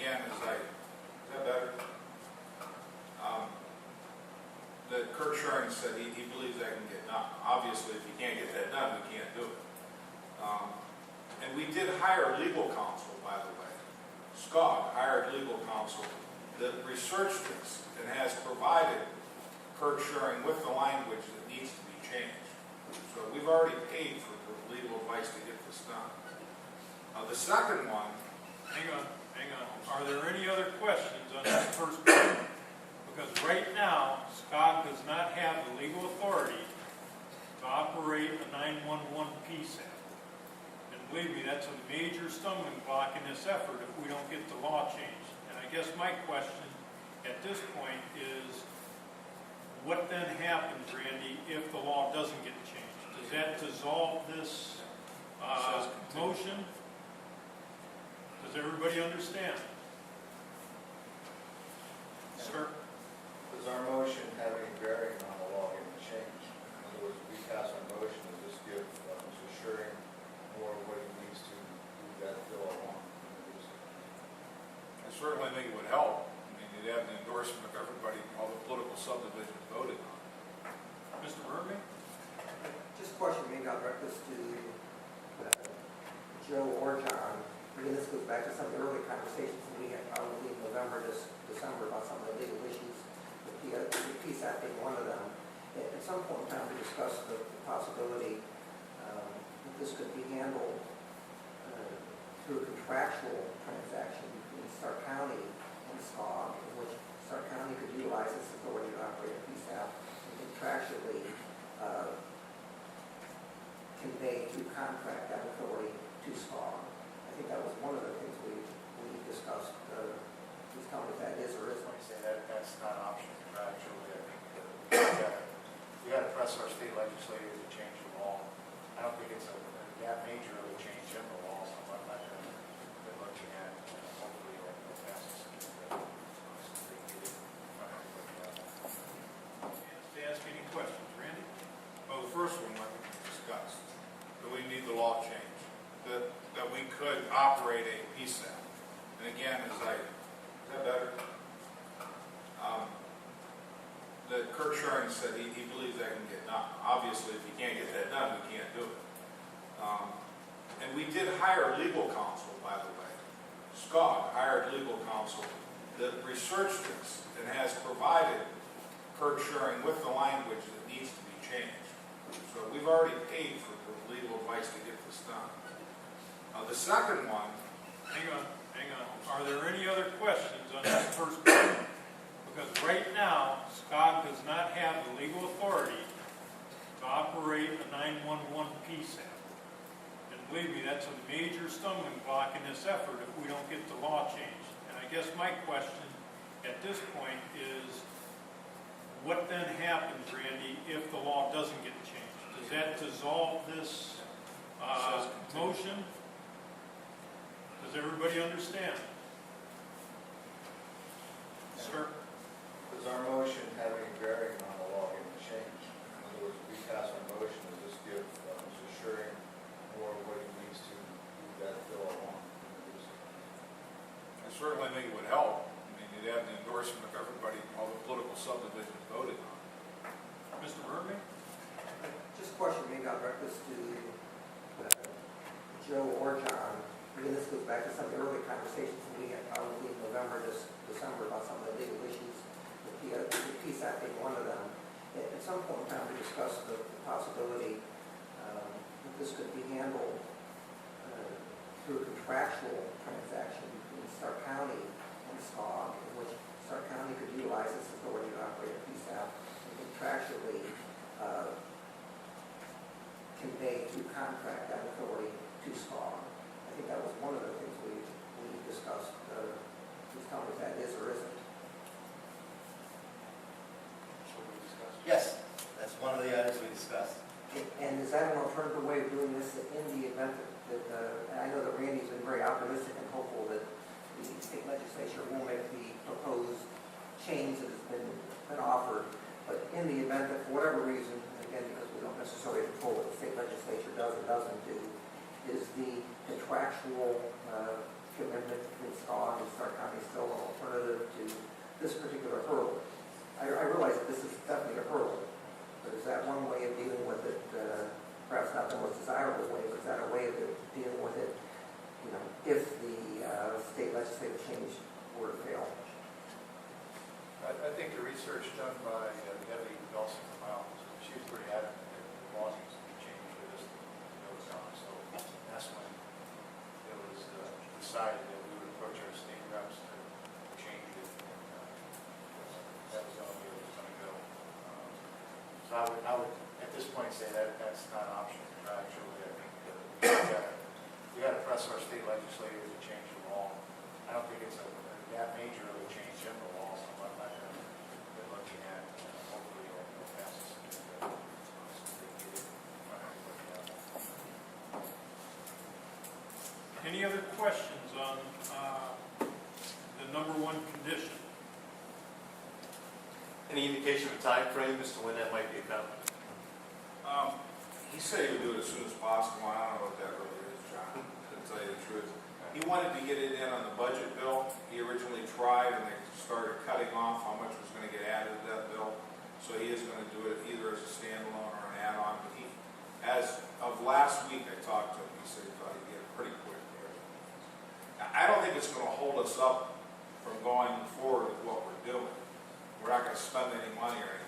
again, is that better? That Kurt Schuring said he believes that can get done. Obviously, if you can't get that done, we can't do it. And we did hire legal counsel, by the way. Scog hired legal counsel that researched this and has provided Kurt Schuring with the language that needs to be changed. So we've already paid for the legal advice to get this done. The second one. Hang on. Are there any other questions on that first point? Because right now, Scog does not have the legal authority to operate a 911 Psap. And believe me, that's a major stumbling block in this effort if we don't get the law changed. And I guess my question at this point is, what then happens, Randy, if the law doesn't get changed? Does that dissolve this motion? Does everybody understand? Sir? Does our motion have any bearing on the law getting changed? In other words, we pass our motion, does this give Mr. Schuring more of what he needs to do that bill along? I certainly think it would help. I mean, you'd have the endorsement of everybody, all the political subdivisions voted on. Mr. Murphy? Just a question, maybe I'll direct this to Joe or John. Again, this goes back to some of the early conversations that we had probably in November, December about some of the legal issues, the Psap being one of them. At some point in time, we discussed the possibility that this could be handled through a contractual transaction between Stark County and Scog, in which Stark County could utilize its authority to operate a Psap and contractually convey through contract that authority to Scog. I think that was one of the things we discussed. Please tell me if that is or isn't. When you say that's not an option contractually, I think we got to press our state legislators to change the law. I don't think it's that major of a change in the law, so I'm not going to be looking at hopefully like the fastest. To ask any questions, Randy? Well, the first one, like we discussed, that we need the law changed, that we could operate a Psap. And again, is that better? That Kurt Schuring said he believes that can get done. Obviously, if you can't get that done, we can't do it. And we did hire legal counsel, by the way. Scog hired legal counsel that researched this and has provided Kurt Schuring with the language that needs to be changed. So we've already paid for the legal advice to get this done. The second one. Hang on. Are there any other questions on that first point? Because right now, Scog does not have the legal authority to operate a 911 Psap. And believe me, that's a major stumbling block in this effort if we don't get the law changed. And I guess my question at this point is, what then happens, Randy, if the law doesn't get changed? Does that dissolve this motion? Does everybody understand? Sir? Does our motion have any bearing on the law getting changed? In other words, we pass our motion, does this give Mr. Schuring more of what he needs to do that bill along? I certainly think it would help. I mean, you'd have the endorsement of everybody, all the political subdivisions voted on. Mr. Murphy? Just a question, maybe I'll direct this to Joe or John. Again, this goes back to some of the early conversations that we had probably in November, December about some of the legal issues, the Psap being one of them. At some point in time, we discussed the possibility that this could be handled through a contractual transaction between Stark County and Scog, in which Stark County could utilize its authority to operate a Psap and contractually convey through contract that authority to Scog. I think that was one of the things we discussed. Please tell me if that is or isn't. Yes, that's one of the items we discussed. And is that an alternative way of doing this in the event that I know that Randy's been very optimistic and hopeful that the state legislature will make the proposed change that has been offered, but in the event that for whatever reason, again because we don't necessarily control what the state legislature does or doesn't do, is the contractual commitment between Scog and Stark County is still an alternative to this particular hurdle. I realize that this is definitely a hurdle, but is that one way of dealing with it? Perhaps not the most desirable way, but is that a way of dealing with it, you know, if the state legislative change were to fail? I think the research done by Debbie Dawson from Miles, she was pretty adamant that the law needs to be changed for this to go on. So that's when it was decided that we would approach our state reps to change it. And that was the only way it was going to go. So I would, at this point, say that that's not an option. Actually, I think we got to press our state legislators to change the law. I don't think it's that major of a change in the law, so I'm not going to be looking at, hopefully it'll pass us. Any other questions on the number one condition? Any indication of time frame as to when that might be accomplished? He said he would do it as soon as possible. I don't know what that really is, John, to tell you the truth. He wanted to get it in on the budget bill. He originally tried, and they started cutting off how much was going to get added to that bill. So he is going to do it either as a standalone or an add-on. But he, as of last week, I talked to him. He said he thought he'd get it pretty quick. I don't think it's going to hold us up from going forward with what we're doing. We're not going to spend any money or anything